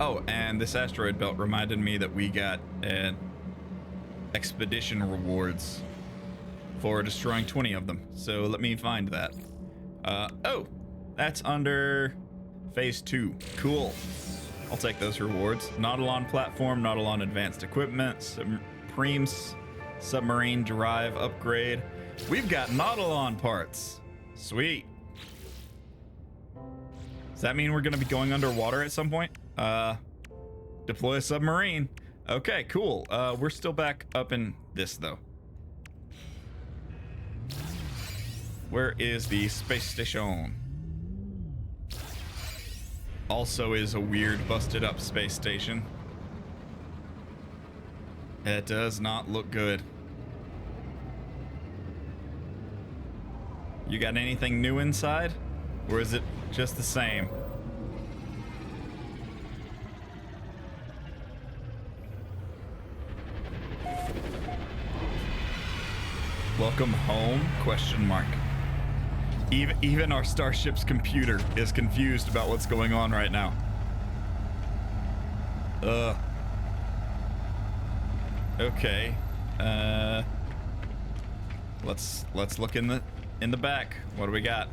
Oh, and this asteroid belt reminded me that we got expedition rewards for destroying 20 of them. So let me find that. Oh, that's under phase 2. Cool. I'll take those rewards. Nautilon platform, Nautilon advanced equipment, Supreme submarine drive upgrade. We've got Nautilon parts. Sweet. Does that mean we're going to be going underwater at some point? Deploy a submarine. Okay, cool. We're still back up in this, though. Where is the space station? Also is a weird, busted up space station. It does not look good. You got anything new inside? Or is it just the same? Welcome home? Question mark. Even our starship's computer is confused about what's going on right now. Okay. Let's look in the back. What do we got?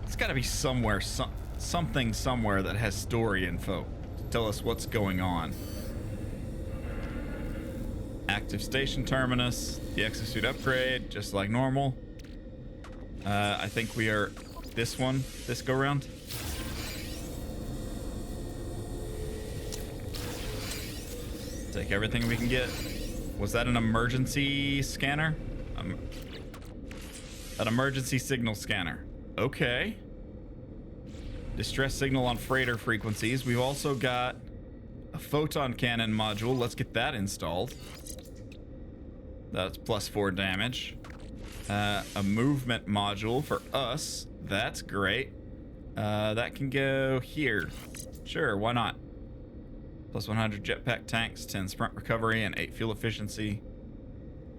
It's got to be somewhere, something somewhere that has story info to tell us what's going on. Active station terminus, the exosuit upgrade, just like normal. I think we are this go round. Take everything we can get. Was that an emergency scanner? An emergency signal scanner. Okay. Distress signal on freighter frequencies. We've also got a photon cannon module. Let's get that installed. That's +4 damage. A movement module for us. That's great. That can go here. Sure, why not? +100 jetpack tanks, 10 sprint recovery, and 8 fuel efficiency.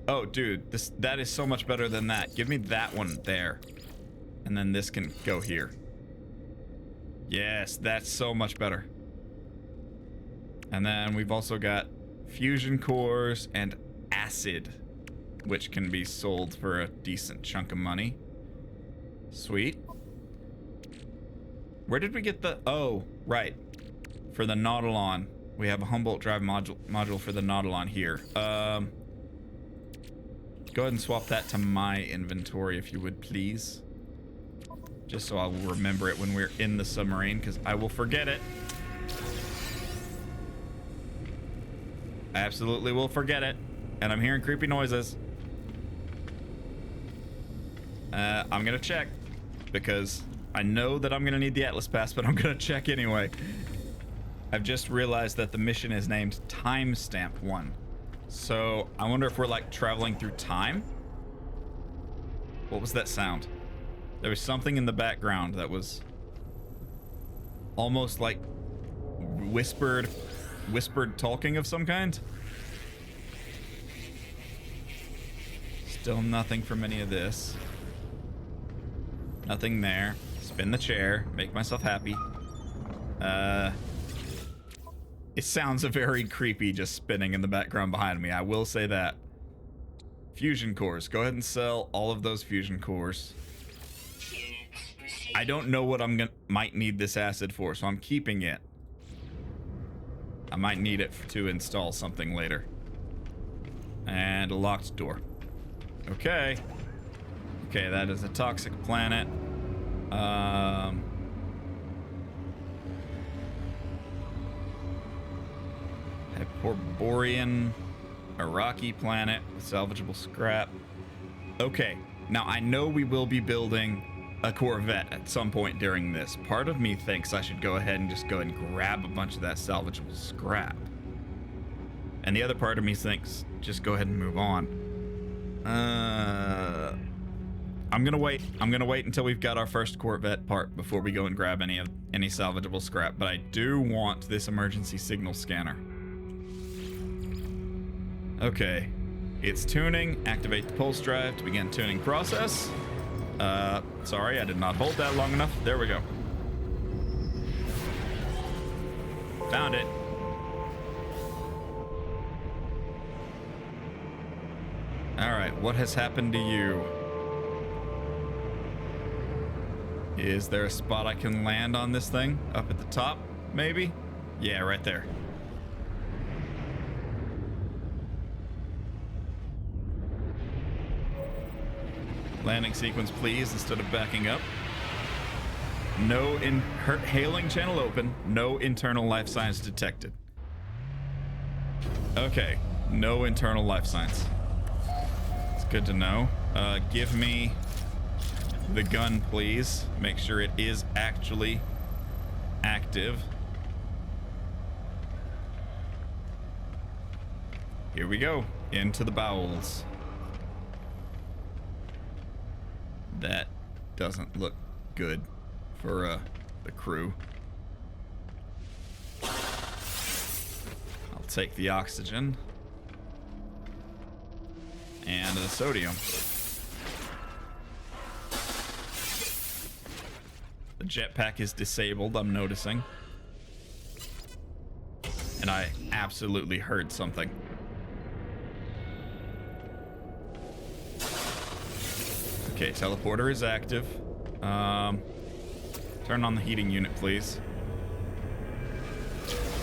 Oh, dude, that is so much better than that. Give me that one there. And then this can go here. Yes, that's so much better. And then we've also got fusion cores and acid, which can be sold for a decent chunk of money. Sweet. Where did we get the... Oh, right. For the Nautilon. We have a Humboldt drive module for the Nautilon here. Go ahead and swap that to my inventory, if you would, please. Just so I will remember it when we're in the submarine, because I will forget it. I absolutely will forget it. And I'm hearing creepy noises. I'm gonna check, because I know that I'm gonna need the Atlas Pass, but I'm gonna check anyway. I've just realized that the mission is named Timestamp 1. So I wonder if we're like traveling through time? What was that sound? There was something in the background that was almost like whispered talking of some kind. Still nothing from any of this. Nothing there. Spin the chair. Make myself happy. It sounds very creepy just spinning in the background behind me. I will say that. Fusion cores. Go ahead and sell all of those fusion cores. I don't know what might need this acid for, so I'm keeping it. I might need it to install something later. And a locked door. Okay. Okay, that is a toxic planet. Hyperborean, a rocky planet with salvageable scrap. Okay, now I know we will be building a Corvette at some point during this. Part of me thinks I should go ahead and just go and grab a bunch of that salvageable scrap. And the other part of me thinks just go ahead and move on. I'm gonna wait. I'm gonna wait until we've got our first Corvette part before we go and grab any salvageable scrap. But I do want this emergency signal scanner. Okay, it's tuning. Activate the pulse drive to begin tuning process. Sorry, I did not hold that long enough. There we go. Found it. All right, what has happened to you? Is there a spot I can land on this thing? Up at the top, maybe? Yeah, right there. Landing sequence, please, instead of backing up. No hailing channel open. No internal life signs detected. Okay, no internal life signs. It's good to know. Give me the gun, please. Make sure it is actually active. Here we go. Into the bowels. That doesn't look good for the crew. I'll take the oxygen and the sodium. The jetpack is disabled, I'm noticing. And I absolutely heard something. Okay, teleporter is active. Turn on the heating unit, please.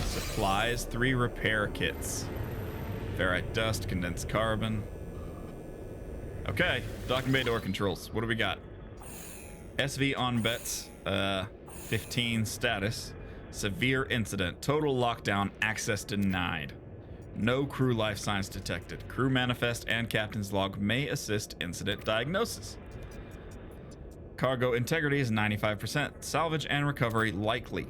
Supplies, 3 repair kits. Ferrite dust, condensed carbon. Okay, docking bay door controls. What do we got? SV on bets, 15 status. Severe incident, total lockdown, access denied. No crew life signs detected. Crew manifest and captain's log may assist incident diagnosis. Cargo integrity is 95%. Salvage and recovery likely.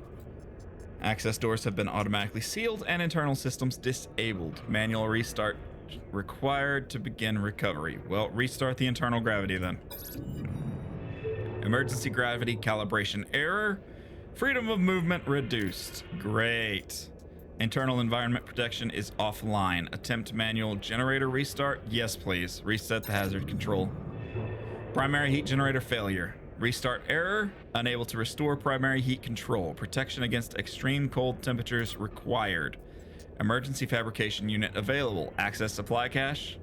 Access doors have been automatically sealed and internal systems disabled. Manual restart required to begin recovery. Well, restart the internal gravity then. Emergency gravity calibration error. Freedom of movement reduced. Great. Internal environment protection is offline. Attempt manual generator restart. Yes, please. Reset the hazard control. Primary heat generator failure. Restart error. Unable to restore primary heat control. Protection against extreme cold temperatures required. Emergency fabrication unit available. Access supply cache.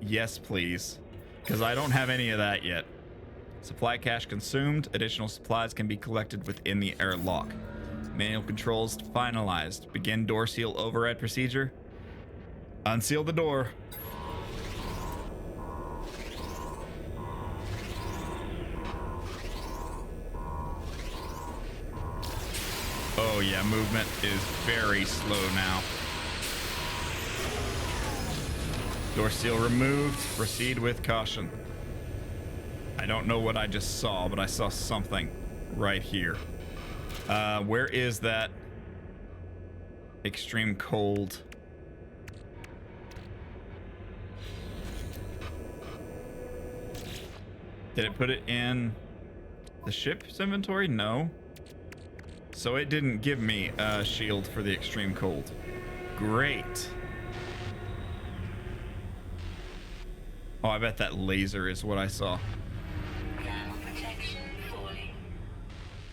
Yes, please. Because I don't have any of that yet. Supply cache consumed. Additional supplies can be collected within the airlock. Manual controls finalized. Begin door seal override procedure. Unseal the door. Oh yeah, movement is very slow now. Door seal removed. Proceed with caution. I don't know what I just saw, but I saw something right here. Where is that extreme cold? Did it put it in the ship's inventory? No. So it didn't give me a shield for the extreme cold. Great. Oh, I bet that laser is what I saw.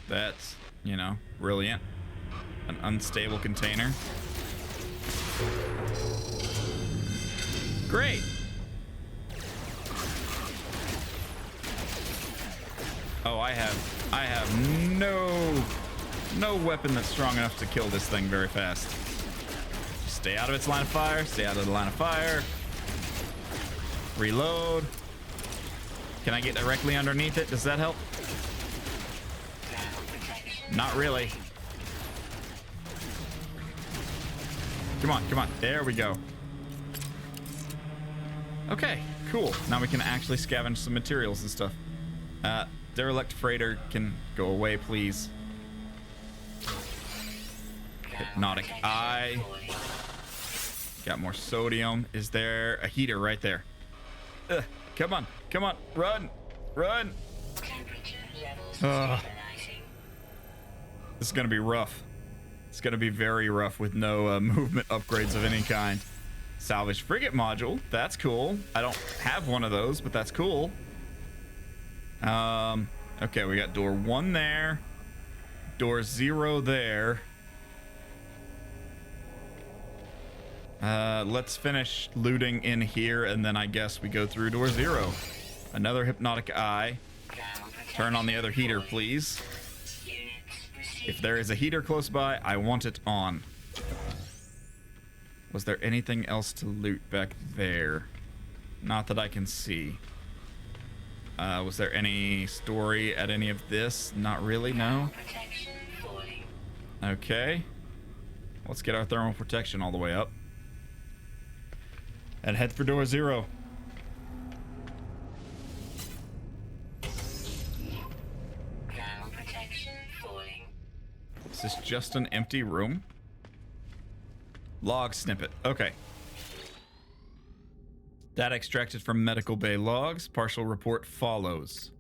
That's, you know, brilliant. An unstable container. Great. Oh, I have no weapon that's strong enough to kill this thing very fast. Stay out of its line of fire. Stay out of the line of fire. Reload. Can I get directly underneath it? Does that help? Not really. Come on, come on. There we go. Okay, cool. Now we can actually scavenge some materials and stuff. Derelict freighter can go away, please. Hypnotic eye. Got more sodium. Is there a heater right there? Come on, come on. Run, run. This is going to be rough. It's going to be very rough with no movement upgrades of any kind. Salvage frigate module. That's cool. I don't have one of those, but that's cool. Okay, we got door 1 there. Door 0 there. Let's finish looting in here, and then I guess we go through door 0. Another hypnotic eye. Turn on the other heater, please. If there is a heater close by, I want it on. Was there anything else to loot back there? Not that I can see. Was there any story at any of this? Not really, no. Okay. Let's get our thermal protection all the way up. And head for door 0. Is this just an empty room? Log snippet. Okay. Data extracted from medical bay logs. Partial report follows.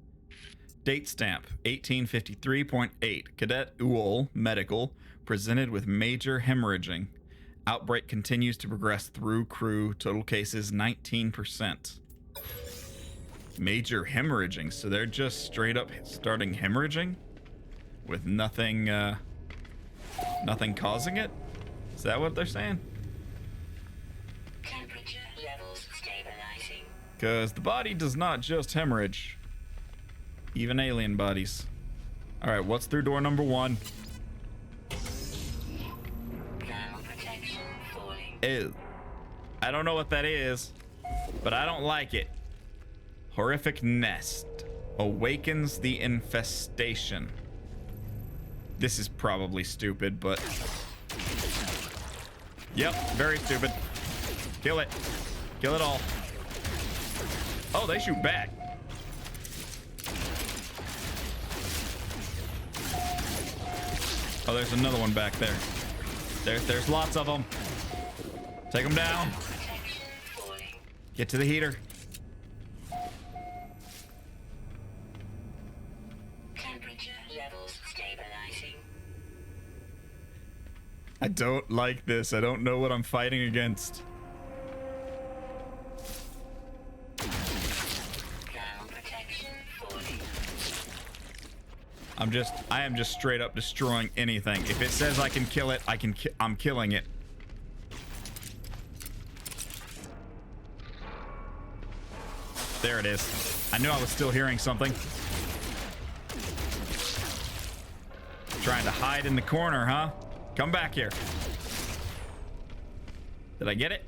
Date stamp 1853.8. Cadet Uol, medical, presented with major hemorrhaging. Outbreak continues to progress through crew. Total cases 19%. Major hemorrhaging. So they're just straight up starting hemorrhaging with nothing nothing causing it? Is that what they're saying? Temperature levels stabilizing. Because the body does not just hemorrhage. Even alien bodies. Alright, what's through door number 1? Thermal protection falling. Ew. I don't know what that is, but I don't like it. Horrific nest. Awakens the infestation. This is probably stupid, but... Yep, very stupid. Kill it. Kill it all. Oh, they shoot back. Oh, there's another one back there. There's lots of them. Take them down. Get to the heater. Temperature levels stabilizing. I don't like this. I don't know what I'm fighting against. Thermal protection falling. I am just straight up destroying anything. If it says I can kill it, I'm killing it. There it is. I knew I was still hearing something. Trying to hide in the corner, huh? Come back here. Did I get it?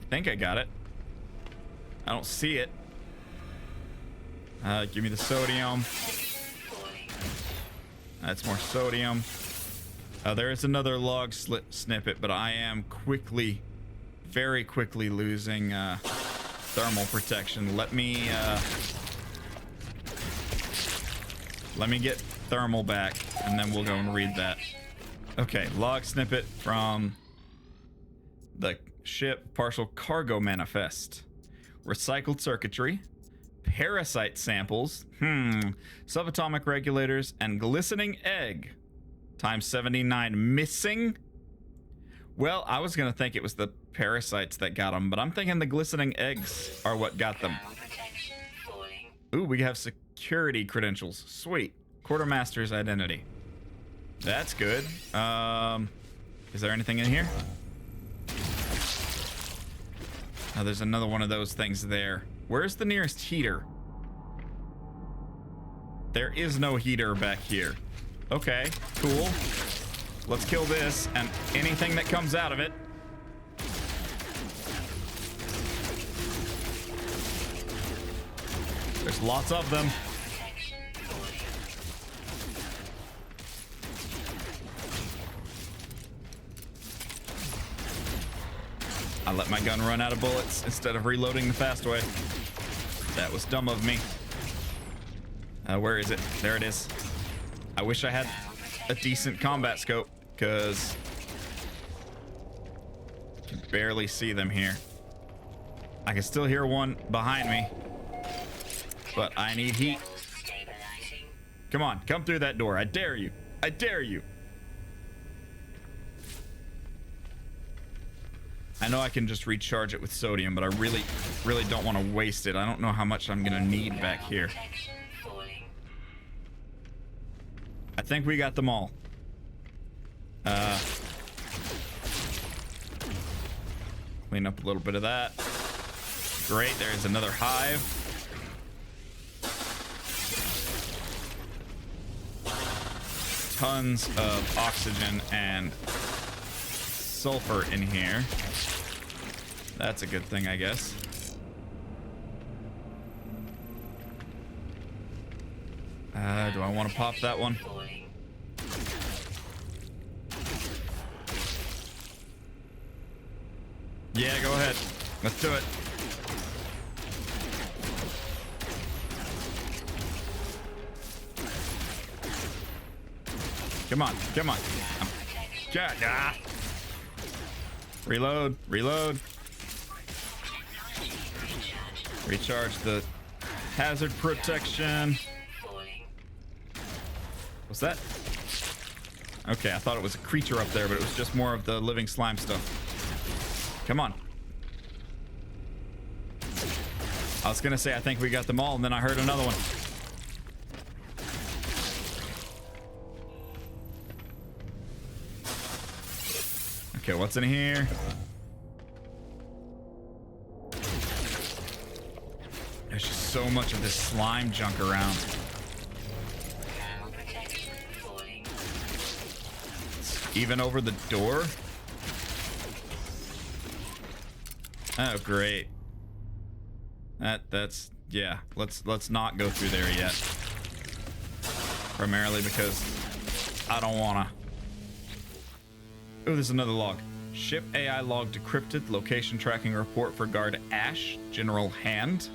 I think I got it. I don't see it. Give me the sodium. That's more sodium. There is another log snippet, but I am quickly, very quickly losing thermal protection. Let me get thermal back, and then we'll go and read that. Okay, log snippet from the ship. Partial cargo manifest. Recycled circuitry. Parasite samples. Subatomic regulators and glistening egg. Times 79 missing. Well, I was gonna think it was the parasites that got them, but I'm thinking the glistening eggs are what got them. Ooh, we have security credentials. Sweet. Quartermaster's identity. That's good. Is there anything in here? Oh, there's another one of those things there. Where's the nearest heater? There is no heater back here. Okay, cool. Let's kill this and anything that comes out of it. There's lots of them. I let my gun run out of bullets instead of reloading the fast way. That was dumb of me. Where is it? There it is. I wish I had a decent combat scope, because I can barely see them here. I can still hear one behind me, but I need heat. Come on, come through that door. I dare you. I dare you. I know I can just recharge it with sodium, but I really don't want to waste it. I don't know how much I'm gonna need back here. I think we got them all. Clean up a little bit of that. Great, there's another hive. Tons of oxygen and sulfur in here. That's a good thing, I guess. Do I want to pop that one? Yeah, go ahead. Let's do it. Come on, come on. Yeah. Reload, reload. Recharge the hazard protection. What's that? Okay, I thought it was a creature up there, but it was just more of the living slime stuff. Come on. I was gonna say I think we got them all, and then I heard another one. Okay, what's in here? There's just so much of this slime junk around. Even over the door? Oh, great. That's yeah. Let's not go through there yet. Primarily because I don't wanna. Oh, there's another log. Ship AI log decrypted. Location tracking report for guard Ash. General Hand.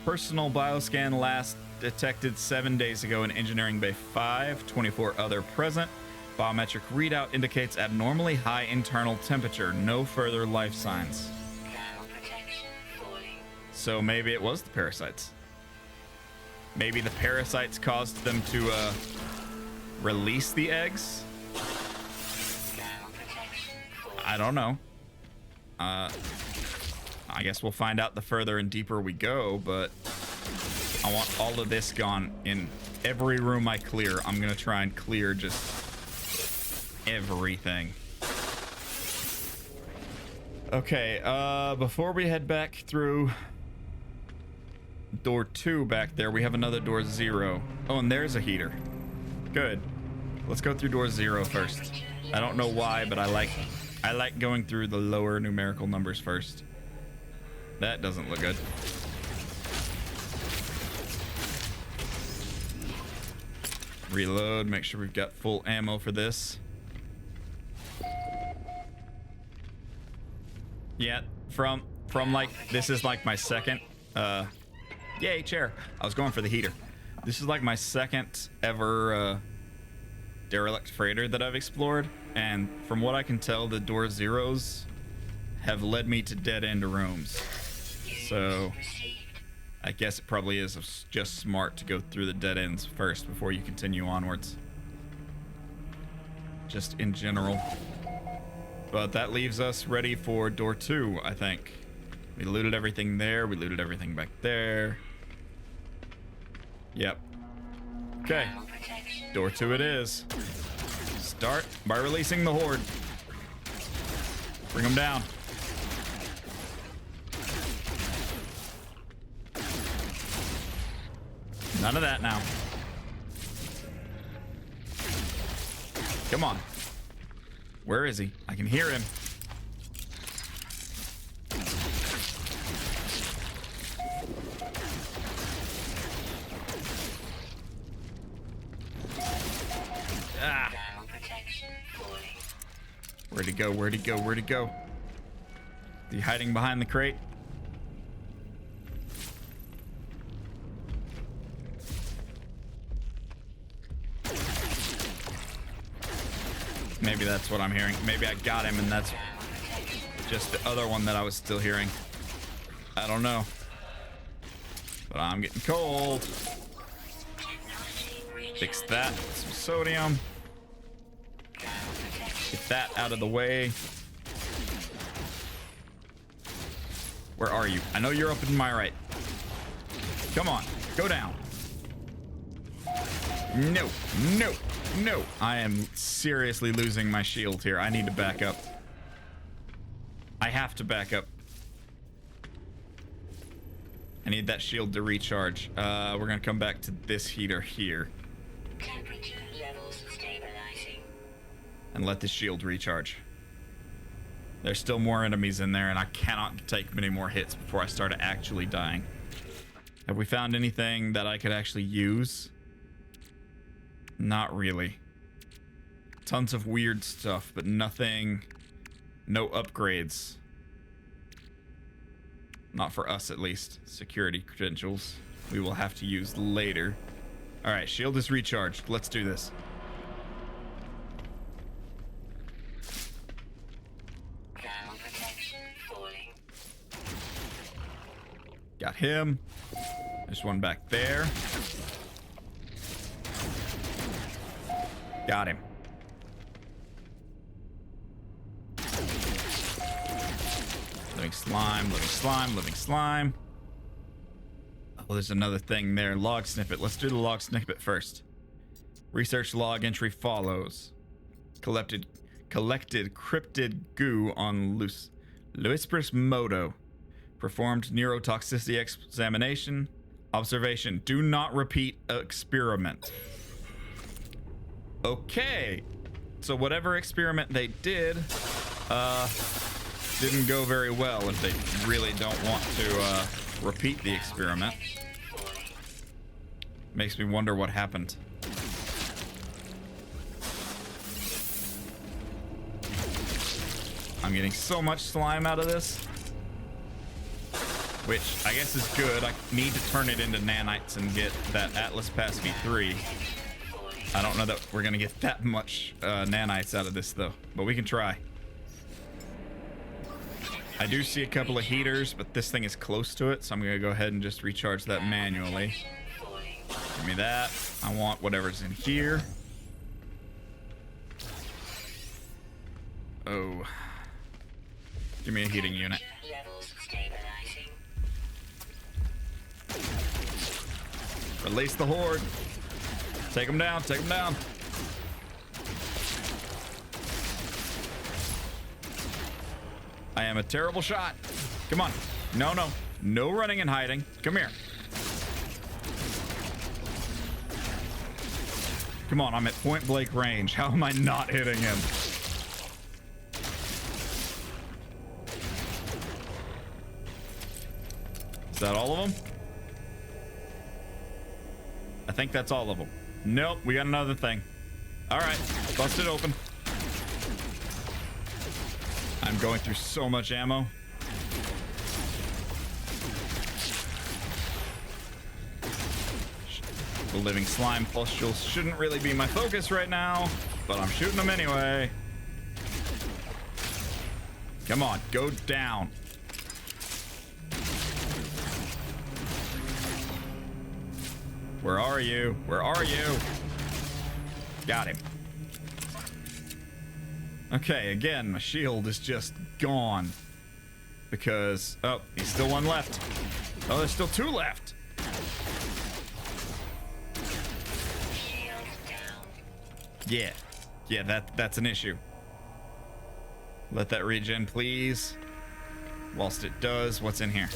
Personal bioscan last detected 7 days ago in Engineering Bay 5. 24 other present. Biometric readout indicates abnormally high internal temperature. No further life signs. So maybe it was the parasites. Maybe the parasites caused them to release the eggs. I don't know. I guess we'll find out the further and deeper we go, but I want all of this gone in every room I clear. I'm gonna try and clear just everything. Okay, before we head back through door 2 back there, we have another door 0. Oh, and there's a heater. Good. Let's go through door 0 first. I don't know why, but I like going through the lower numerical numbers first. That doesn't look good. Reload, make sure we've got full ammo for this. Yeah, from like, this is like my second, yay, chair. I was going for the heater. This is like my second ever derelict freighter that I've explored, and from what I can tell, the door 0s have led me to dead-end rooms. So I guess it probably is just smart to go through the dead ends first before you continue onwards. Just in general. But that leaves us ready for door 2, I think. We looted everything there. We looted everything back there. Yep. Okay. Door 2 it is. Start by releasing the horde. Bring them down. None of that now. Come on. Where is he? I can hear him. Ah. Where'd he go? Where'd he go? Where'd he go? Is he hiding behind the crate? Maybe that's what I'm hearing. Maybe I got him and that's just the other one that I was still hearing. I don't know. But I'm getting cold. Fix that. Some sodium. Get that out of the way. Where are you? I know you're up in my right. Come on. Go down. No. No. No. I am seriously losing my shield here. I need to back up. I have to back up. I need that shield to recharge. We're gonna come back to this heater here. Temperature levels stabilizing. And let the shield recharge. There's still more enemies in there, and I cannot take many more hits before I start actually dying. Have we found anything that I could actually use? Not really. Tons of weird stuff, but nothing... No upgrades. Not for us, at least. Security credentials we will have to use later. Alright, shield is recharged. Let's do this. Ground protection falling. Got him. There's one back there. Got him. Living slime, living slime, living slime. Oh, there's another thing there. Log snippet. Let's do the log snippet first. Research log entry follows. Collected cryptid goo on Luispris Moto. Performed neurotoxicity examination. Observation. Do not repeat experiment. Okay. So whatever experiment they did, didn't go very well if they really don't want to repeat the experiment. Makes me wonder what happened. I'm getting so much slime out of this, which I guess is good. I need to turn it into nanites and get that Atlas Pass V3. I don't know that we're gonna get that much nanites out of this though, but we can try. I do see a couple of heaters, but this thing is close to it, so I'm gonna go ahead and just recharge that manually. Give me that. I want whatever's in here. Oh. Give me a heating unit. Levels stabilizing. Release the horde. Take them down, take them down. I am a terrible shot. Come on. No, no. No running and hiding. Come here. Come on, I'm at point blank range. How am I not hitting him? Is that all of them? I think that's all of them. Nope, we got another thing. All right, bust it open. I'm going through so much ammo. The living slime pustules shouldn't really be my focus right now, but I'm shooting them anyway. Come on, go down. Where are you? Where are you? Got him. Okay, again, my shield is just gone. Because, oh, he's still one left. Oh, there's still two left. Yeah, that's an issue. Let that regen, please. Whilst it does, what's in here?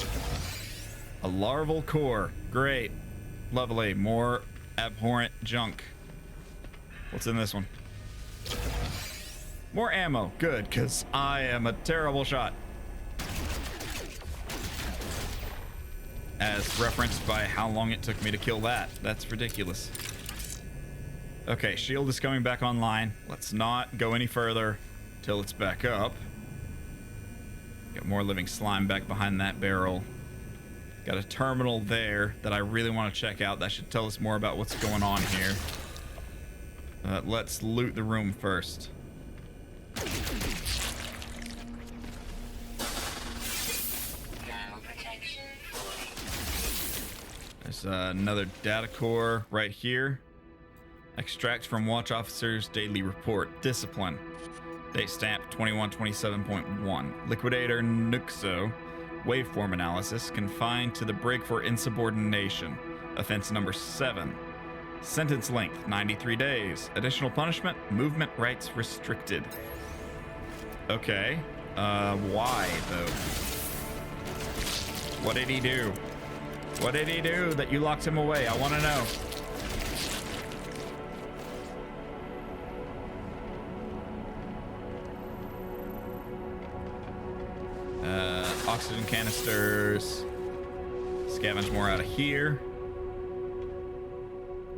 A larval core. Great. Lovely. More abhorrent junk. What's in this one? More ammo. Good, because I am a terrible shot. As referenced by how long it took me to kill that. That's ridiculous. Okay, shield is coming back online. Let's not go any further till it's back up. Got more living slime back behind that barrel. Got a terminal there that I really want to check out. That should tell us more about what's going on here. Let's loot the room first. There's another data core right here. Extract from Watch Officer's Daily Report. Discipline. Date stamp 2127.1. Liquidator Nuxo. Waveform analysis. Confined to the brig for insubordination. Offense number 7. Sentence length 93 days. Additional punishment. Movement rights restricted. Okay. Why though? What did he do? What did he do that you locked him away? I want to know. Oxygen canisters. Scavenge more out of here.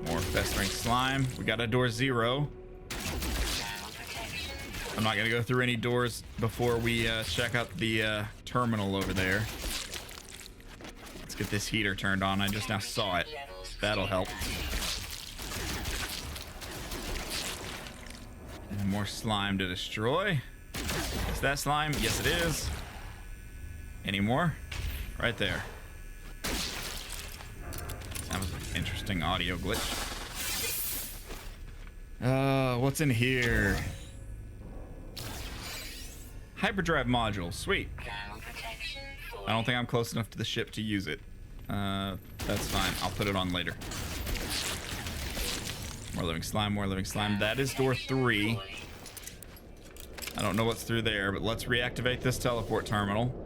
More festering slime. We got a door 0. I'm not gonna go through any doors before we check out the terminal over there. Let's get this heater turned on. I just now saw it. That'll help. And more slime to destroy. Is that slime? Yes, it is. Any more? Right there. That was an interesting audio glitch. What's in here? Hyperdrive module. Sweet. I don't think I'm close enough to the ship to use it. That's fine. I'll put it on later. More living slime, more living slime. That is door 3. I don't know what's through there, but let's reactivate this teleport terminal.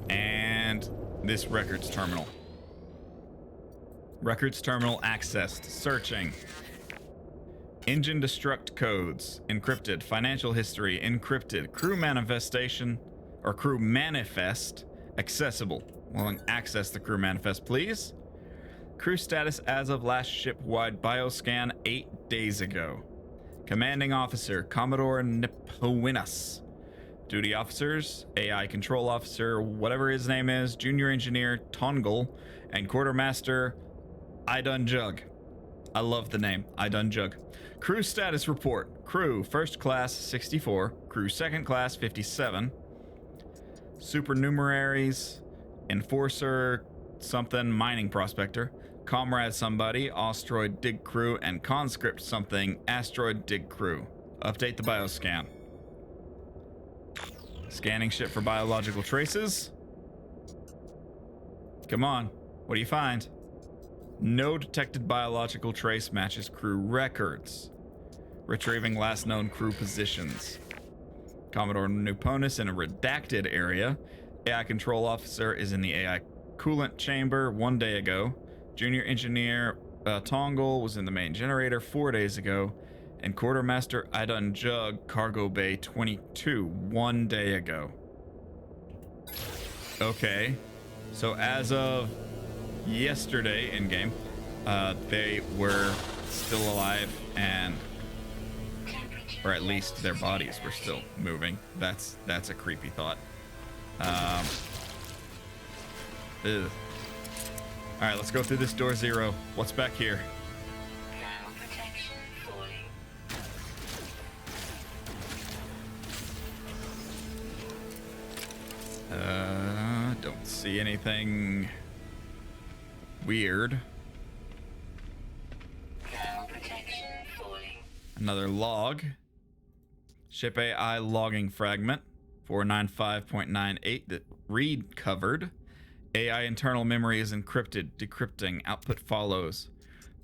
And this records terminal. Records terminal accessed. Searching. Engine destruct codes. Encrypted. Financial history. Encrypted. Crew manifestation. Or crew manifest. Accessible. Well, access the crew manifest, please. Crew status as of last ship-wide bioscan 8 days ago. Commanding officer. Commodore Nepowinas. Duty officers, AI control officer, whatever his name is, junior engineer Tongle, and quartermaster Idunjug. I love the name, Idunjug. Crew status report. Crew first class 64, crew second class 57. Supernumeraries, enforcer something, mining prospector, comrade somebody, asteroid dig crew, and conscript something, asteroid dig crew. Update the bioscan. Scanning ship for biological traces. Come on. What do you find? No detected biological trace matches crew records. Retrieving last known crew positions. Commodore Nuponis in a redacted area. AI control officer is in the AI coolant chamber 1 day ago. Junior engineer Tongle was in the main generator 4 days ago. And Quartermaster Idunjug, Cargo Bay 22, 1 day ago. Okay. So as of yesterday in game, they were still alive and, or at least their bodies were still moving. That's a creepy thought. Ugh. All right, let's go through this door 0. What's back here? Don't see anything weird. Another log. Ship AI logging fragment 495.98 that read covered. AI internal memory is encrypted. Decrypting. Output follows.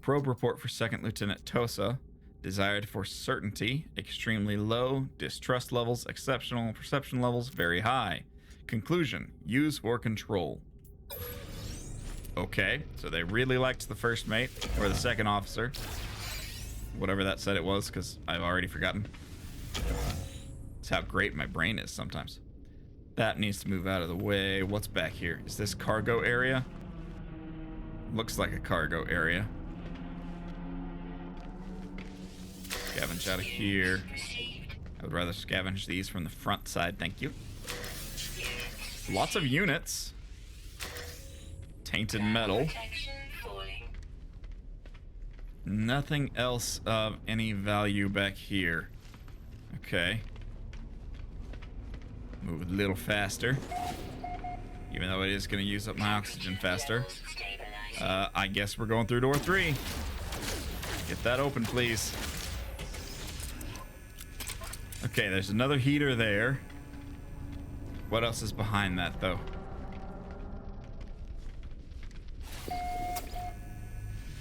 Probe report for Second Lieutenant Tosa. Desired for certainty. Extremely low. Distrust levels exceptional. Perception levels very high. Conclusion. Use for control. Okay, so they really liked the first mate, or the second officer. Whatever that said it was, because I've already forgotten. That's how great my brain is sometimes. That needs to move out of the way. What's back here? Is this cargo area? Looks like a cargo area. Scavenge out of here. I would rather scavenge these from the front side, thank you. Lots of units. Tainted metal. Nothing else of any value back here. Okay. Move a little faster. Even though it is going to use up my oxygen faster. I guess we're going through door 3. Get that open, please. Okay, there's another heater there. What else is behind that, though?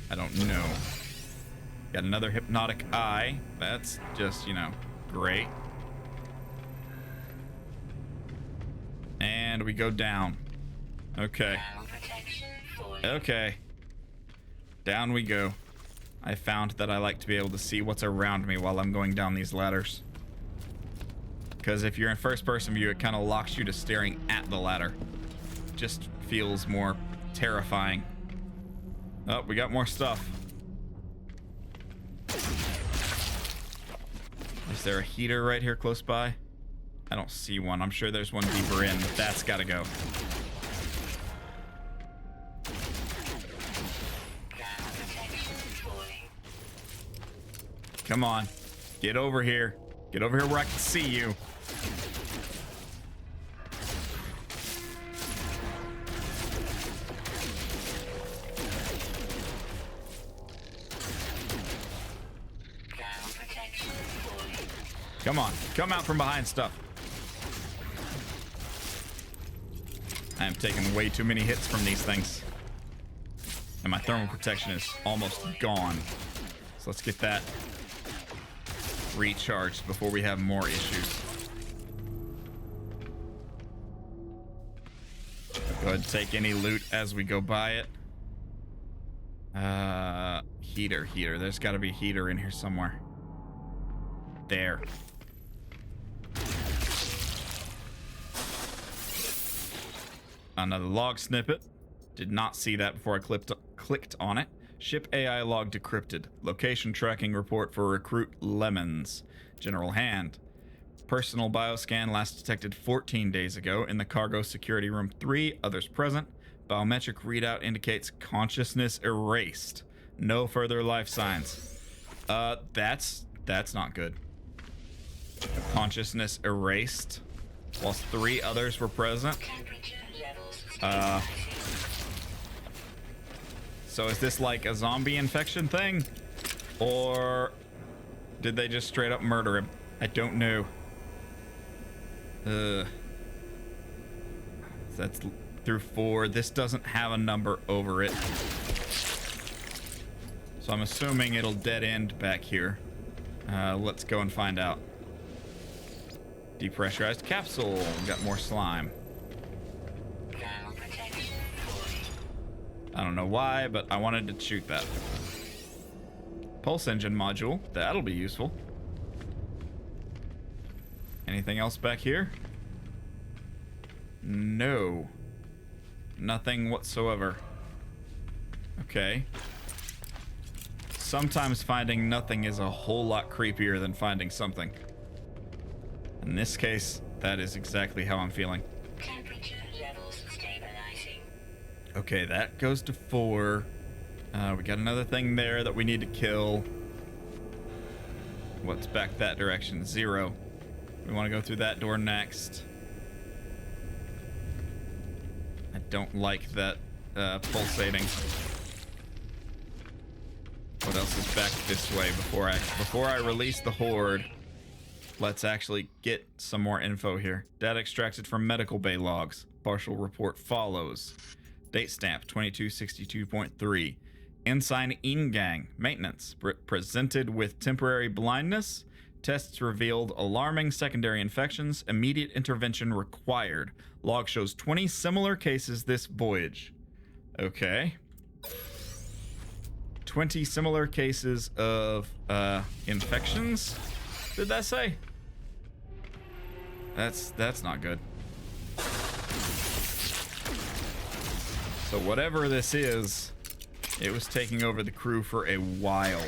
I don't know. Got another hypnotic eye. That's just, you know, great. And we go down. Okay. Thermal protection falling. Okay. Down we go. I found that I like to be able to see what's around me while I'm going down these ladders. Because if you're in first person view, it kind of locks you to staring at the ladder. Just feels more terrifying. Oh, we got more stuff. Is there a heater right here close by? I don't see one. I'm sure there's one deeper in, but that's gotta go. Come on. Get over here. Get over here where I can see you. Come on. Come out from behind stuff. I am taking way too many hits from these things. And my thermal protection is almost gone. So let's get that recharged before we have more issues. Go ahead and take any loot as we go by it. Heater. There's got to be a heater in here somewhere. There. Another log snippet. Did not see that before I clicked on it. Ship AI log decrypted. Location tracking report for recruit Lemons. General Hand. Personal bioscan last detected 14 days ago in the cargo security room 3. Others present. Biometric readout indicates consciousness erased. No further life signs. That's not good. Consciousness erased whilst 3 others were present. So is this like a zombie infection thing? Or did they just straight up murder him? I don't know. That's through 4. This doesn't have a number over it. So I'm assuming it'll dead end back here. Let's go and find out. Depressurized capsule. We got more slime. I don't know why, but I wanted to shoot that. Pulse engine module. That'll be useful. Anything else back here? No. Nothing whatsoever. Okay. Sometimes finding nothing is a whole lot creepier than finding something. In this case, that is exactly how I'm feeling. Temperature levels stabilizing. Okay, that goes to 4. We got another thing there that we need to kill. What's back that direction? 0. We want to go through that door next. I don't like that pulsating. What else is back this way before I release the horde? Let's actually get some more info here. Data extracted from medical bay logs. Partial report follows. Date stamp 2262.3. Ensign Ingang. Maintenance. Presented with temporary blindness. Tests revealed alarming secondary infections. Immediate intervention required. Log shows 20 similar cases this voyage. Okay. 20 similar cases of infections? Did that say? That's not good. So whatever this is, it was taking over the crew for a while.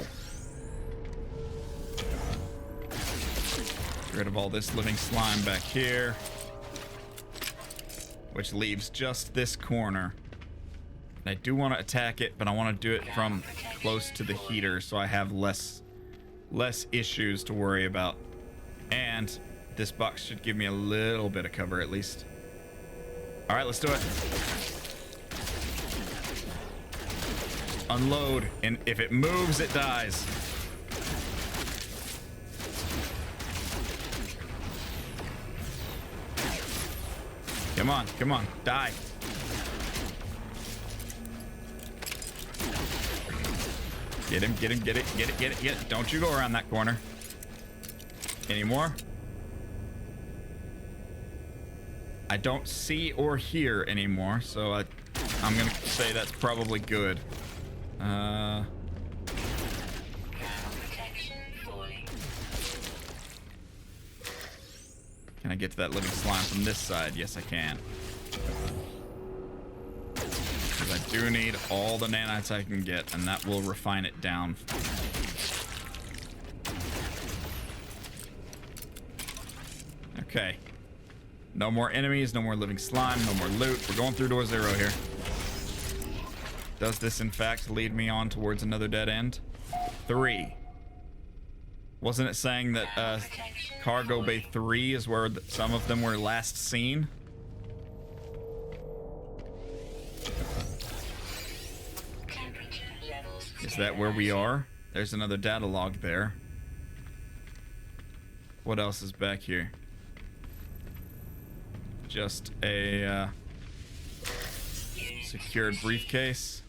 Get rid of all this living slime back here, which leaves just this corner. And I do want to attack it, but I want to do it from close to the heater so I have less issues to worry about. And this box should give me a little bit of cover at least. All right, let's do it. Unload, and if it moves, it dies. Come on, come on, die. Get him, get him, get it, get it, get it, get it. Don't you go around that corner. Any more? I don't see or hear anymore, so I'm gonna say that's probably good. Protection falling. Can I get to that living slime from this side? Yes, I can. Because I do need all the nanites I can get, and that will refine it down. Okay. No more enemies, no more living slime, no more loot. We're going through door 0 here. Does this, in fact, lead me on towards another dead end? 3. Wasn't it saying that Cargo Bay 3 is where some of them were last seen? Is that where we are? There's another data log there. What else is back here? Just a secured briefcase.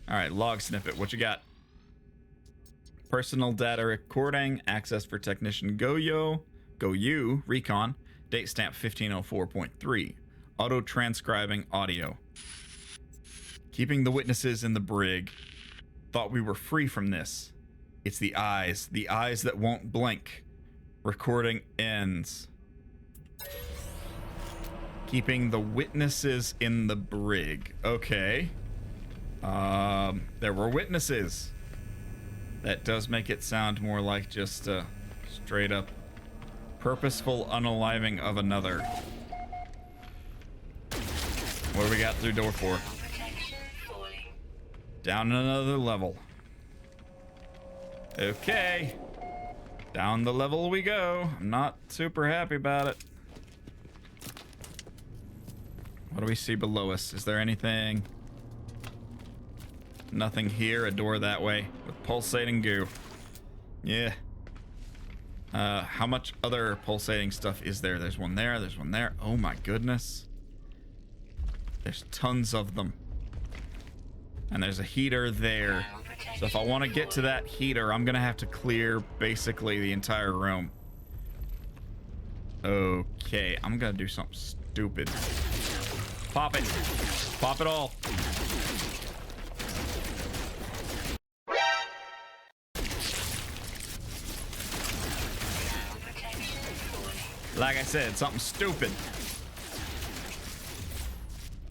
Alright, log snippet. What you got? Personal data recording. Access for technician Goyu. Recon. Date stamp 1504.3. Auto transcribing audio. Keeping the witnesses in the brig. Thought we were free from this. It's the eyes. The eyes that won't blink. Recording ends. Keeping the witnesses in the brig. Okay. There were witnesses. That does make it sound more like just a straight up purposeful unaliving of another. What do we got through door 4? Down another level. Okay. Down the level we go. I'm not super happy about it. What do we see below us? Is there anything? Nothing here. A door that way with pulsating goo. Yeah. How much other pulsating stuff is there? There's one there. There's one there. Oh my goodness. There's tons of them. And there's a heater there. So if I want to get to that heater, I'm going to have to clear basically the entire room. Okay. I'm going to do something stupid. Pop it. Pop it all. Like I said, something stupid.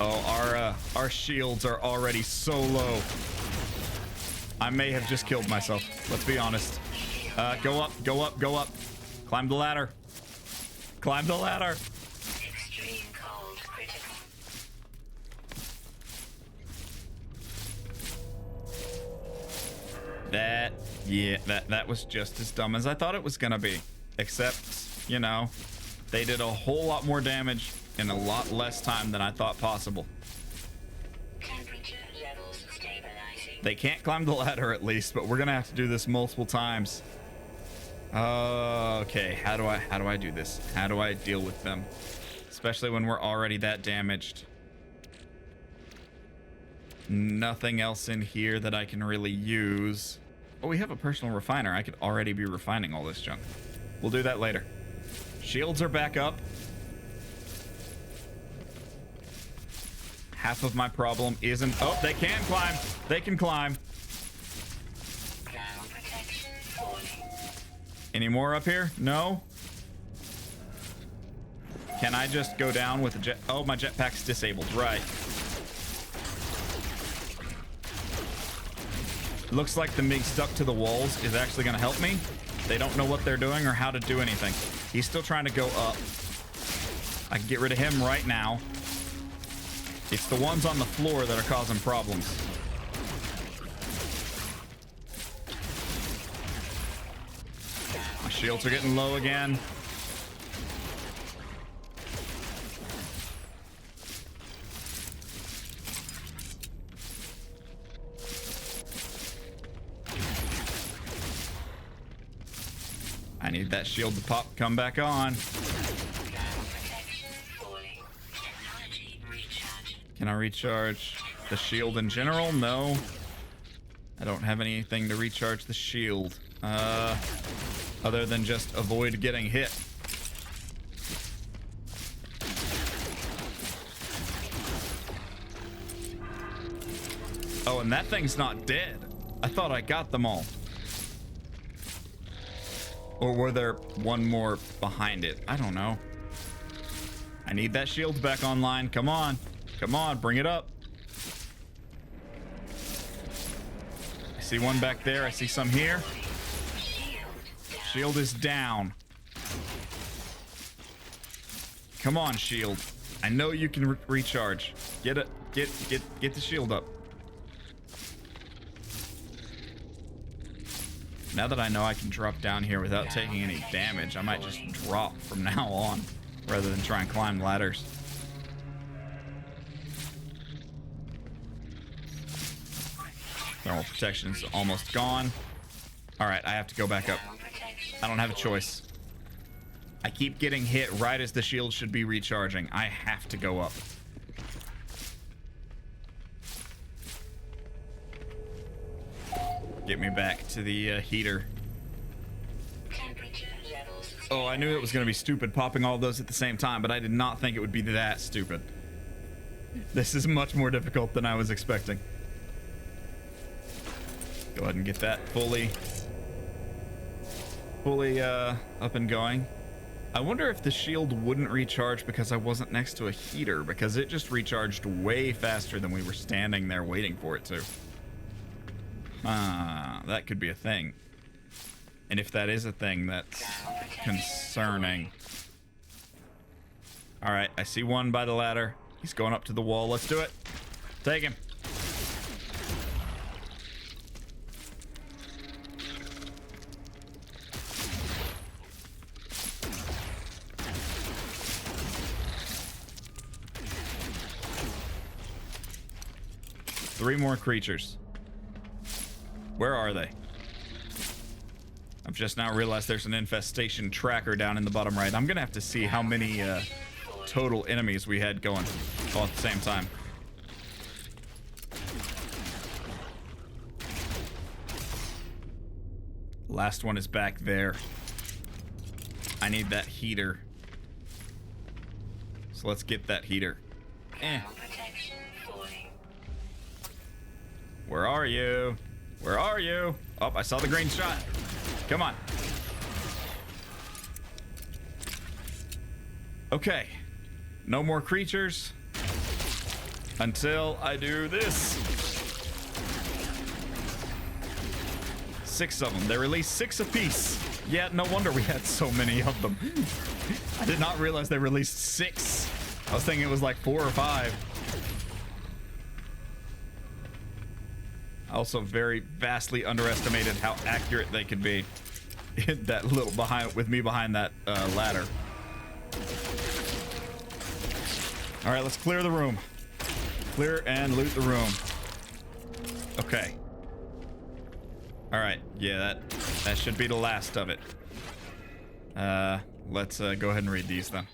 Oh, our shields are already so low. I may have just killed myself. Let's be honest. Go up, go up, go up. Climb the ladder. Climb the ladder. Extreme cold critical. That was just as dumb as I thought it was gonna be. Except, you know, they did a whole lot more damage in a lot less time than I thought possible. Temperature levels stabilizing. They can't climb the ladder at least, but we're gonna have to do this multiple times. Okay, how do I do this? How do I deal with them? Especially when we're already that damaged. Nothing else in here that I can really use. Oh, we have a personal refiner. I could already be refining all this junk. We'll do that later. Shields are back up. Half of my problem isn't... Oh, they can climb. They can climb. Ground protection falling. Any more up here? No? Can I just go down with the jet? Oh, my jetpack's disabled. Right. Looks like the MiG stuck to the walls is actually going to help me. They don't know what they're doing or how to do anything. He's still trying to go up. I can get rid of him right now. It's the ones on the floor that are causing problems. My shields are getting low again. I need that shield to pop, come back on. Can I recharge the shield in general? No. I don't have anything to recharge the shield. Other than just avoid getting hit. Oh, and that thing's not dead. I thought I got them all. Or were there one more behind it? I don't know. I need that shield back online. Come on. Come on, bring it up. I see one back there. I see some here. Shield is down. Come on, shield. I know you can recharge. Get it. Get the shield up. Now that I know I can drop down here without taking any damage, I might just drop from now on rather than try and climb ladders. Thermal protection's almost gone. All right, I have to go back up. I don't have a choice. I keep getting hit right as the shield should be recharging. I have to go up. Get me back to the heater. Oh, I knew it was going to be stupid popping all those at the same time, but I did not think it would be that stupid. This is much more difficult than I was expecting. Go ahead and get that fully up and going. I wonder if the shield wouldn't recharge because I wasn't next to a heater, because it just recharged way faster than we were standing there waiting for it to. That could be a thing. And if that is a thing, that's concerning. All right, I see one by the ladder. He's going up to the wall. Let's do it. Take him. Three more creatures. Where are they? I've just now realized there's an infestation tracker down in the bottom right. I'm gonna have to see how many total enemies we had going all at the same time. Last one is back there. I need that heater. So let's get that heater. Where are you? Where are you? Oh, I saw the green shot. Come on. Okay. No more creatures until I do this. 6 of them. They released 6 apiece. Yeah, no wonder we had so many of them. I did not realize they released 6. I was thinking it was like 4 or 5. I also very vastly underestimated how accurate they could be. That little with me behind that ladder. All right, let's clear the room. Clear and loot the room. Okay. All right, yeah, that should be the last of it. Let's go ahead and read these then.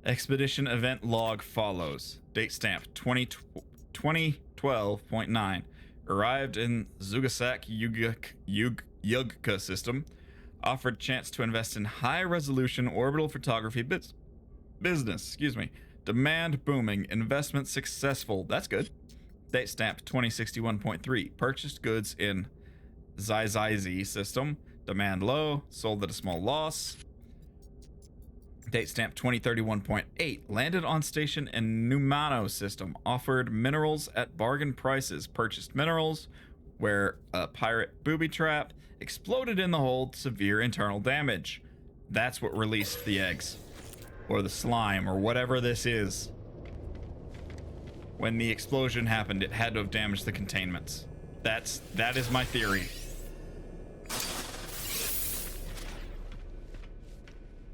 Expedition event log follows. Date stamp 2012.9. Arrived in Zugasak Yugka system. Offered chance to invest in high resolution orbital photography business. Excuse me. Demand booming. Investment successful. That's good. Date stamp 2061.3. Purchased goods in Zaizizi system. Demand low. Sold at a small loss. Date stamp 2031.8. Landed on station in Numano system. Offered minerals at bargain prices. Purchased minerals. Where a pirate booby trap. Exploded in the hold. Severe internal damage. That's what released the eggs. Or the slime. Or whatever this is. When the explosion happened, it had to have damaged the containments. That is my theory.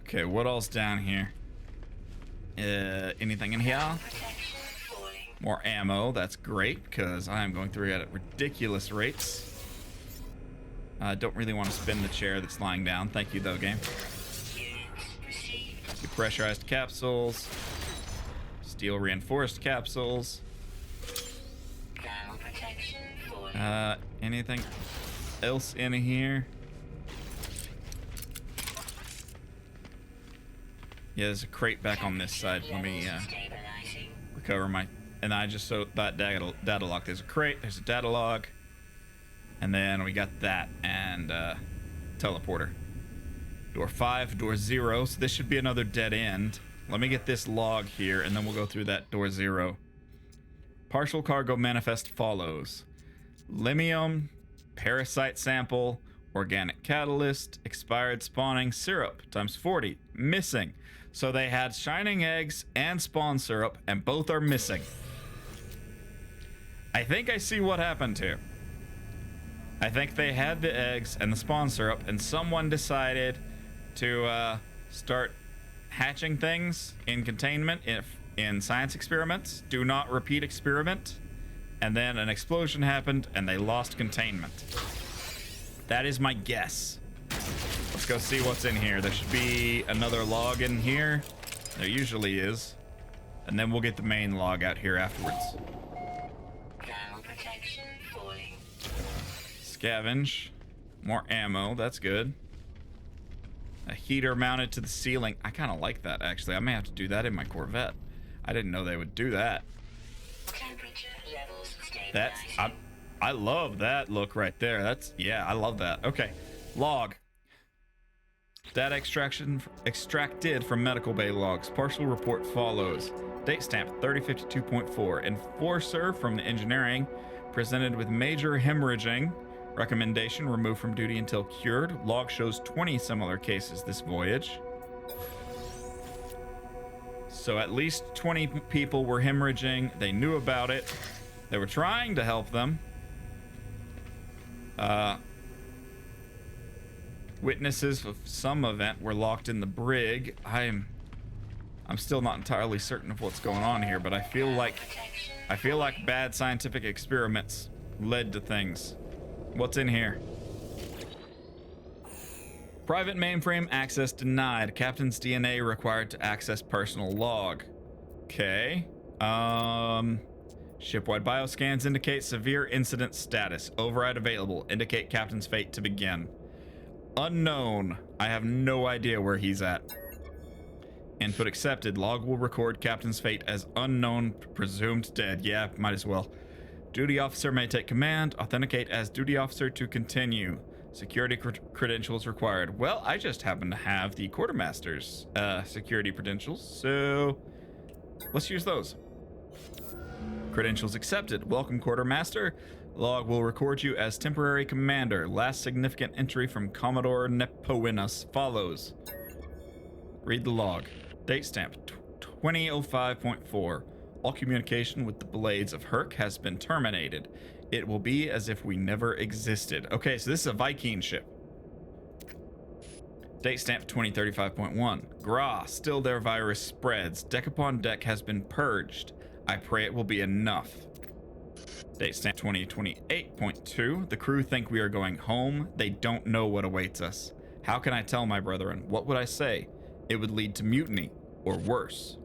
Okay, what else down here? Anything in here? More ammo. That's great, because I am going through it at ridiculous rates. I don't really want to spin the chair that's lying down. Thank you, though, game. Depressurized capsules. Steel reinforced capsules. Anything else in here? Yeah, there's a crate back on this side. Let me recover my and I just so that data log. There's a crate. There's a data log, and then we got that and teleporter. Door 5, door 0. So this should be another dead end. Let me get this log here, and then we'll go through that door 0. Partial cargo manifest follows: limium, parasite sample, organic catalyst, expired spawning syrup times 40 missing. So they had shining eggs and spawn syrup, and both are missing. I think I see what happened here. I think they had the eggs and the spawn syrup, and someone decided to start hatching things in containment in science experiments. Do not repeat experiment. And then an explosion happened, and they lost containment. That is my guess. Let's go see what's in here. There should be another log in here. There usually is. And then we'll get the main log out here afterwards. Thermal protection falling. Scavenge. More ammo. That's good. A heater mounted to the ceiling. I kind of like that, actually. I may have to do that in my Corvette. I didn't know they would do that. Temperature levels That's... stabilizing. I love that look right there. That's... Yeah, I love that. Okay. Log. Data extracted from medical bay logs. Partial report follows. Date stamp 3052.4. Enforcer from the engineering presented with major hemorrhaging. Recommendation: removed from duty until cured. Log shows 20 similar cases this voyage. So at least 20 people were hemorrhaging. They knew about it. They were trying to help them. Witnesses of some event were locked in the brig. I'm still not entirely certain of what's going on here, but I feel like bad scientific experiments led to things. What's in here? Private mainframe access denied. Captain's DNA required to access personal log. Okay. Shipwide bioscans indicate severe incident status. Override available. Indicate captain's fate to begin. Unknown. I have no idea where he's at. Input accepted. Log will record captain's fate as unknown, presumed dead. Yeah, might as well. Duty officer may take command. Authenticate as duty officer to continue. Security credentials required. Well, I just happen to have the quartermaster's security credentials, so let's use those. Credentials accepted. Welcome, quartermaster. Log will record you as temporary commander. Last significant entry from Commodore Nepoinus follows. Read the log. Date stamp 2005.4. All communication with the blades of Herc has been terminated. It will be as if we never existed. Okay, so this is a Viking ship. Date stamp 2035.1. Gra, still their virus spreads. Deck upon deck has been purged. I pray it will be enough. Date stamp 2028.2. The crew think we are going home. They don't know what awaits us. How can I tell my brethren? What would I say? It would lead to mutiny, or worse.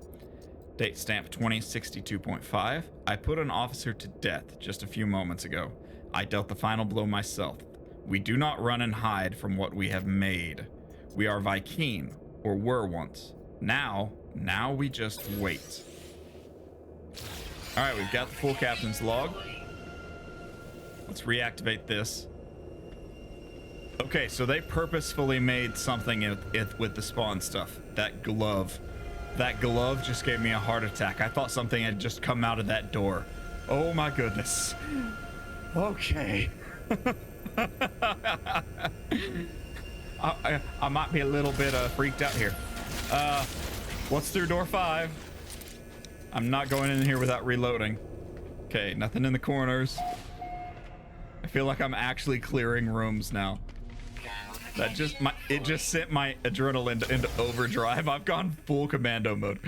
Date stamp 2062.5. I put an officer to death just a few moments ago. I dealt the final blow myself. We do not run and hide from what we have made. We are Viking, or were once. Now we just wait. Alright, we've got the full captain's log. Let's reactivate this. Okay, so they purposefully made something with the spawn stuff. That glove just gave me a heart attack. I thought something had just come out of that door. Oh my goodness. Okay. I might be a little bit freaked out here. What's through door 5? I'm not going in here without reloading. Okay, nothing in the corners. I feel like I'm actually clearing rooms now. That it just sent my adrenaline into overdrive. I've gone full commando mode.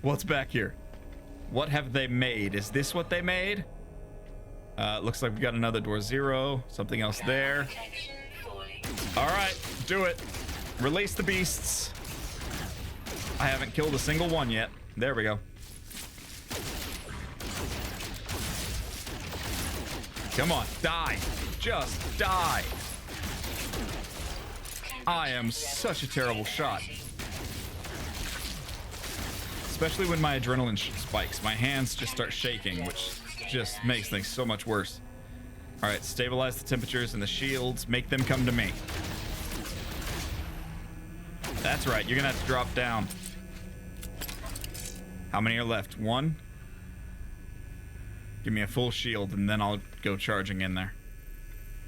What's back here? What have they made? Is this what they made? Looks like we got another door 0. Something else there. All right, do it. Release the beasts. I haven't killed a single one yet. There we go. Come on, die. Just die. I am such a terrible shot. especially when my adrenaline spikes. My hands just start shaking, which just makes things so much worse. All right, stabilize the temperatures and the shields. Make them come to me. That's right, you're gonna have to drop down. How many are left? One? Give me a full shield and then I'll go charging in there.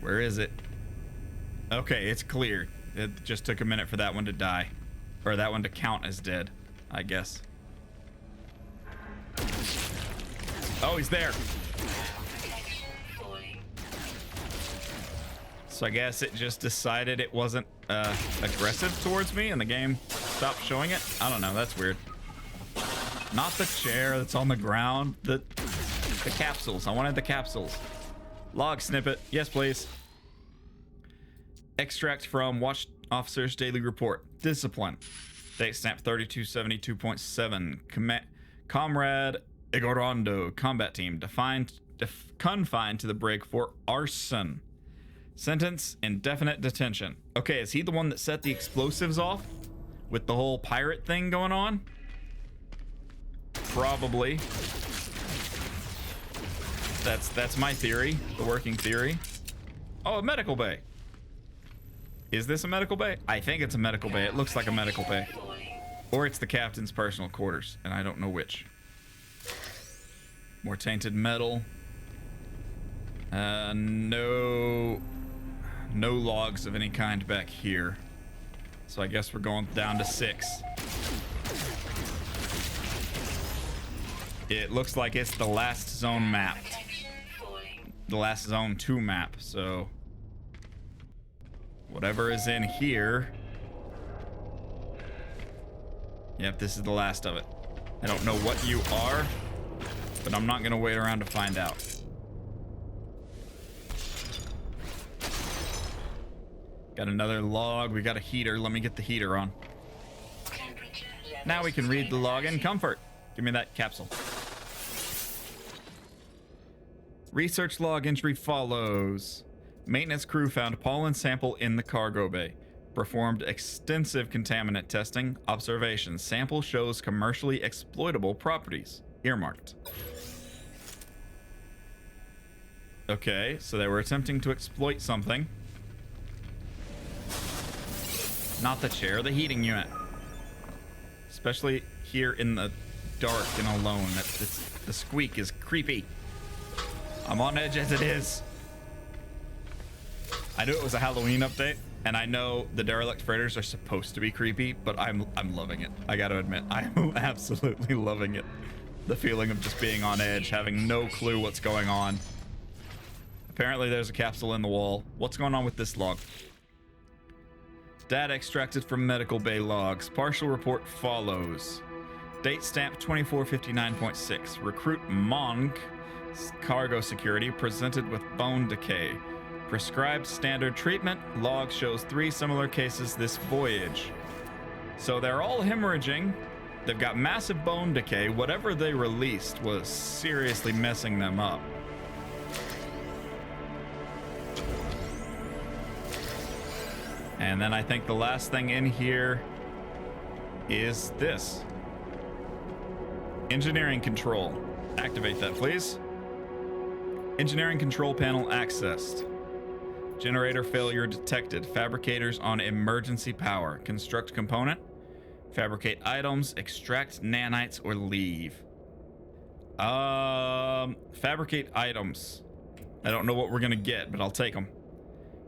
Where is it? Okay, it's cleared. It just took a minute for that one to die. Or that one to count as dead, I guess. Oh, he's there. So I guess it just decided it wasn't aggressive towards me and the game stopped showing it. I don't know, that's weird. Not the chair that's on the ground. The capsules. I wanted the capsules. Log snippet. Yes, please. Extract from Watch Officer's Daily Report. Discipline. Date stamp 3272.7. Comrade Igorondo. Combat team. Confined to the brig for arson. Sentence, indefinite detention. Okay, is he the one that set the explosives off? With the whole pirate thing going on? Probably. That's my theory, the working theory. Oh, a medical bay. Is this a medical bay? I think it's a medical bay. It looks like a medical bay. Or it's the captain's personal quarters, and I don't know which. More tainted metal. No logs of any kind back here. So I guess we're going down to 6. It looks like it's the last zone mapped. The last zone 2 map, so whatever is in here. Yep, this is the last of it. I don't know what you are, but I'm not gonna wait around to find out. Got another log. We got a heater. Let me get the heater on. Now we can read the log in comfort. Give me that capsule. Research log entry follows. Maintenance crew found pollen sample in the cargo bay. Performed extensive contaminant testing. Observations. Sample shows commercially exploitable properties. Earmarked. Okay, so they were attempting to exploit something. Not the chair, the heating unit. Especially here in the dark and alone. The squeak is creepy. I'm on edge as it is. I knew it was a Halloween update, and I know the Derelict freighters are supposed to be creepy, but I'm loving it. I gotta admit, I'm absolutely loving it. The feeling of just being on edge, having no clue what's going on. Apparently there's a capsule in the wall. What's going on with this log? Data extracted from medical bay logs. Partial report follows. Date stamp 2459.6. Recruit Monk. Cargo security presented with bone decay. Prescribed standard treatment. Log shows 3 similar cases this voyage. So they're all hemorrhaging. They've got massive bone decay. Whatever they released was seriously messing them up. And then I think the last thing in here is this. Engineering control. Activate that, please. Engineering control panel accessed. Generator failure detected. Fabricators on emergency power. Construct component. Fabricate items. Extract nanites or leave. Fabricate items. I don't know what we're gonna get, but I'll take them.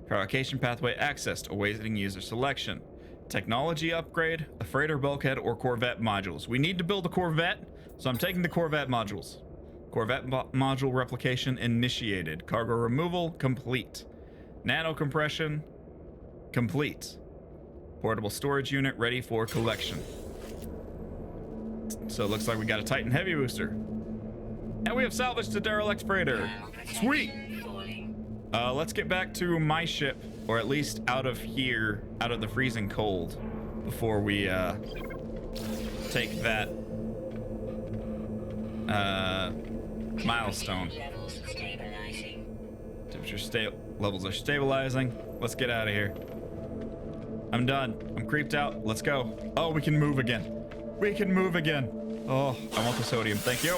Fabrication pathway accessed. Awaiting user selection. Technology upgrade. A freighter bulkhead or Corvette modules. We need to build a Corvette, so I'm taking the Corvette modules. Corvette module replication initiated. Cargo removal complete. Nano compression complete. Portable storage unit ready for collection. So it looks like we got a Titan heavy booster. And we have salvaged a derelict freighter. Sweet! Let's get back to my ship, or at least out of here, out of the freezing cold, before we take that milestone. Temperature levels are stabilizing. Let's get out of here. I'm done. I'm creeped out. Let's go. Oh, we can move again. We can move again. Oh, I want the sodium. Thank you.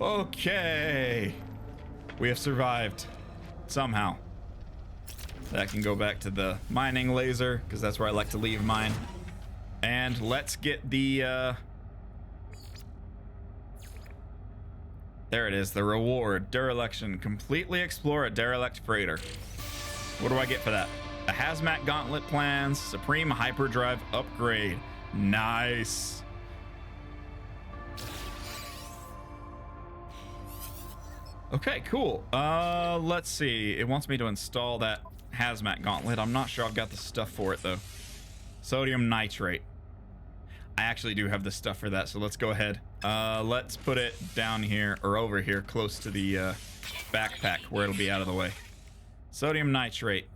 Okay. We have survived. Somehow. That can go back to the mining laser, because that's where I like to leave mine. And let's get the, there it is, the reward. Dereliction. Completely explore a derelict freighter. What do I get for that? A hazmat gauntlet plans, supreme hyperdrive upgrade. Nice. Okay, cool. Let's see. It wants me to install that hazmat gauntlet. I'm not sure I've got the stuff for it, though. Sodium nitrate. I actually do have the stuff for that, so let's go ahead. Let's put it down here, or over here, close to the backpack, where it'll be out of the way. Sodium nitrate.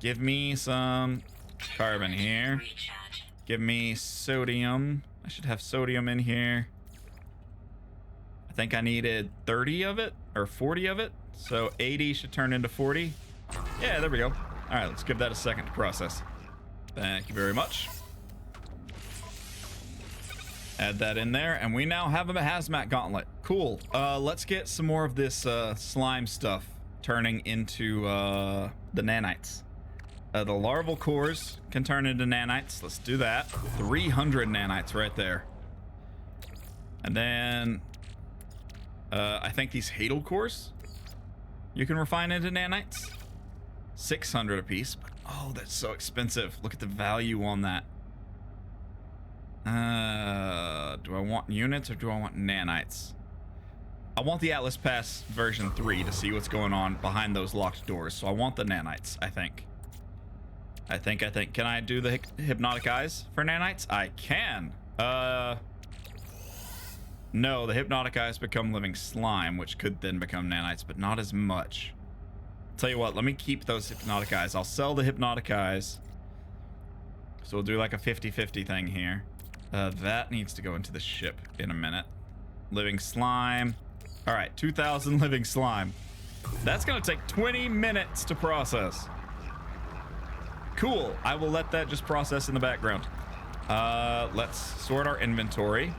Give me some carbon here. Give me sodium. I should have sodium in here. I think I needed 30 of it, or 40 of it. So 80 should turn into 40. Yeah, there we go. All right, let's give that a second to process. Thank you very much. Add that in there, and we now have a hazmat gauntlet. Cool. Let's get some more of this slime stuff turning into the nanites. The larval cores can turn into nanites. Let's do that. 300 nanites right there. And then I think these hadal cores you can refine into nanites. 600 a piece. But, oh, that's so expensive. Look at the value on that. Do I want units or do I want nanites? I want the Atlas Pass version 3 to see what's going on behind those locked doors. So I want the nanites, I think. I think. Can I do the hypnotic eyes for nanites? I can. No, the hypnotic eyes become living slime, which could then become nanites, but not as much. Tell you what, let me keep those hypnotic eyes. I'll sell the hypnotic eyes. So we'll do like a 50-50 thing here. That needs to go into the ship in a minute. Living slime. All right, 2,000 living slime. That's gonna take 20 minutes to process. Cool, I will let that just process in the background. Let's sort our inventory.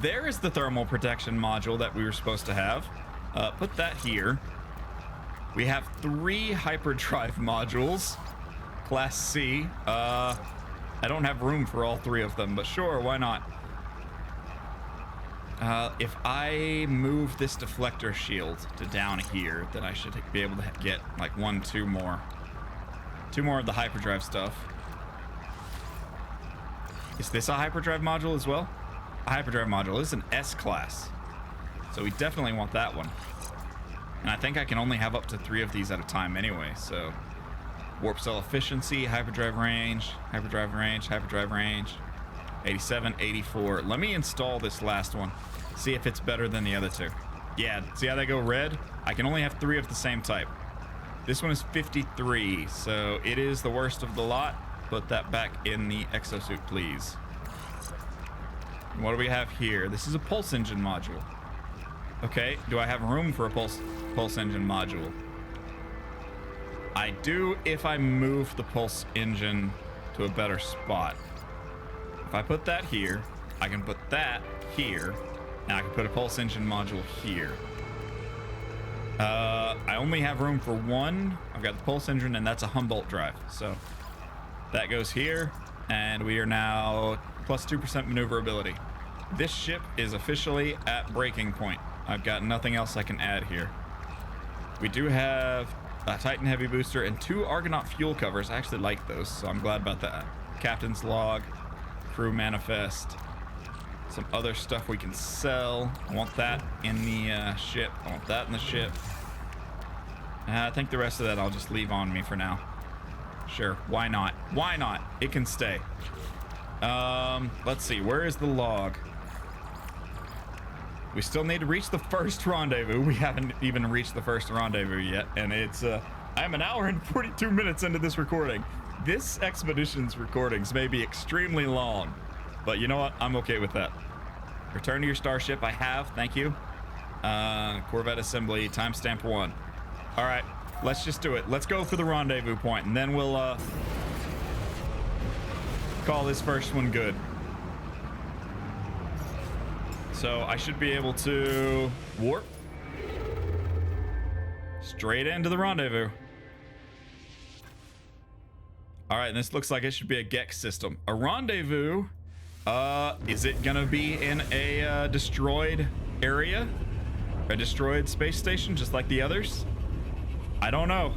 There is the thermal protection module that we were supposed to have. Put that here. We have 3 hyperdrive modules, class C. I don't have room for all 3 of them, but sure, why not? If I move this deflector shield to down here, then I should be able to get like 2 more. 2 more of the hyperdrive stuff. Is this a hyperdrive module as well? A hyperdrive module. This is an S class. So we definitely want that one. And I think I can only have up to 3 of these at a time anyway, so... Warp cell efficiency, hyperdrive range, hyperdrive range, hyperdrive range. 87, 84. Let me install this last one. See if it's better than the other 2. Yeah, see how they go red? I can only have 3 of the same type. This one is 53, so it is the worst of the lot. Put that back in the exosuit, please. And what do we have here? This is a pulse engine module. Okay, do I have room for a pulse engine module? I do if I move the pulse engine to a better spot. If I put that here, I can put that here, and I can put a pulse engine module here. I only have room for 1. I've got the pulse engine, and that's a Humboldt drive. So that goes here, and we are now plus 2% maneuverability. This ship is officially at breaking point. I've got nothing else I can add here. We do have a Titan Heavy Booster and 2 Argonaut fuel covers. I actually like those, so I'm glad about that. Captain's Log, Crew Manifest, some other stuff we can sell. I want that in the ship. I want that in the ship. I think the rest of that I'll just leave on me for now. Sure, why not? Why not? It can stay. Let's see, where is the log? We still need to reach the first rendezvous. We haven't even reached the first rendezvous yet, and it's I'm an hour and 42 minutes into this recording. This expedition's recordings may be extremely long, but you know what? I'm okay with that. Return to your starship. I have, thank you. Corvette assembly, timestamp 1. All right, let's just do it. Let's go for the rendezvous point, and then we'll call this first one good. So I should be able to warp straight into the rendezvous. All right, and this looks like it should be a Gex system. A rendezvous, is it gonna be in a destroyed area? A destroyed space station, just like the others? I don't know.